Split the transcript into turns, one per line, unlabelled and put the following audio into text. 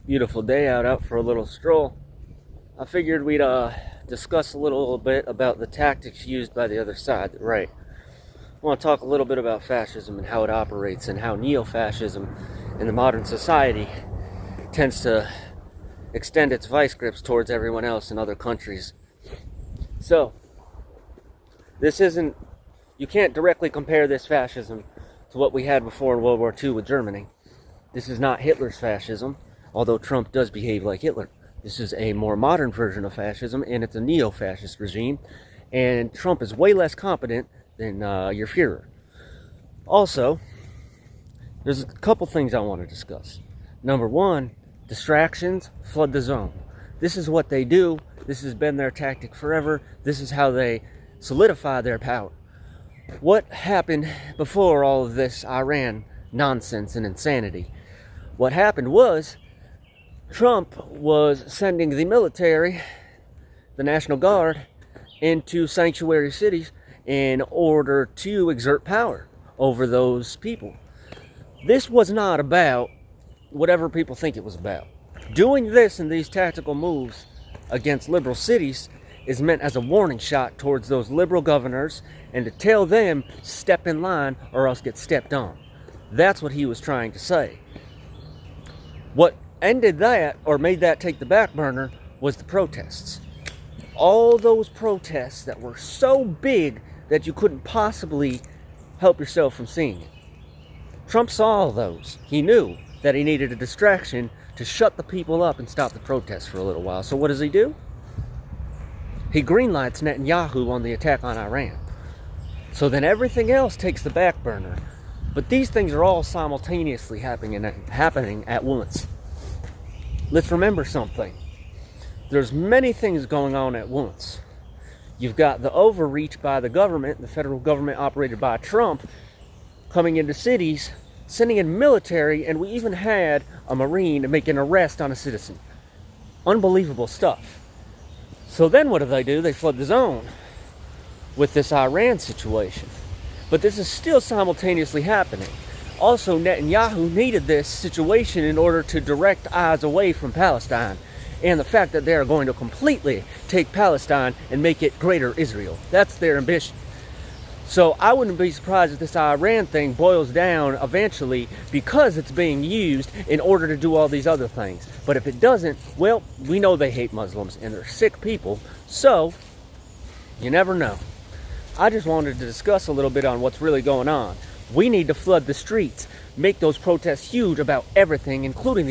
Beautiful day out for a little stroll. I figured we'd discuss a little bit about the tactics used by the other side, right? I want to talk a little bit about fascism and how it operates and how neo-fascism in the modern society tends to extend its vice grips towards everyone else in other countries. So, you can't directly compare this fascism to what we had before in World War II with Germany. This is not Hitler's fascism, although Trump does behave like Hitler. This is a more modern version of fascism, and it's a neo-fascist regime, and Trump is way less competent than your Führer. Also, there's a couple things I want to discuss. Number one, distractions flood the zone. This is what they do. This has been their tactic forever. This is how they solidify their power. What happened before all of this Iran nonsense and insanity? What happened was Trump was sending the military, the National Guard, into sanctuary cities in order to exert power over those people. This was not about whatever people think it was about. Doing this and these tactical moves against liberal cities is meant as a warning shot towards those liberal governors and to tell them, step in line or else get stepped on. That's what he was trying to say. What ended that, or made that take the back burner, was the protests. All those protests that were so big that you couldn't possibly help yourself from seeing it. Trump saw all those. He knew that he needed a distraction to shut the people up and stop the protests for a little while. So what does he do? He greenlights Netanyahu on the attack on Iran. So then everything else takes the back burner. But these things are all simultaneously happening at once. Let's remember something. There's many things going on at once. You've got the overreach by the government, the federal government operated by Trump, coming into cities, sending in military, and we even had a Marine make an arrest on a citizen. Unbelievable stuff. So then what do? They flood the zone with this Iran situation. But this is still simultaneously happening. Also, Netanyahu needed this situation in order to direct eyes away from Palestine and the fact that they are going to completely take Palestine and make it greater Israel. That's their ambition. So I wouldn't be surprised if this Iran thing boils down eventually because it's being used in order to do all these other things. But if it doesn't, well, we know they hate Muslims and they're sick people. So, you never know. I just wanted to discuss a little bit on what's really going on. We need to flood the streets, make those protests huge about everything, including the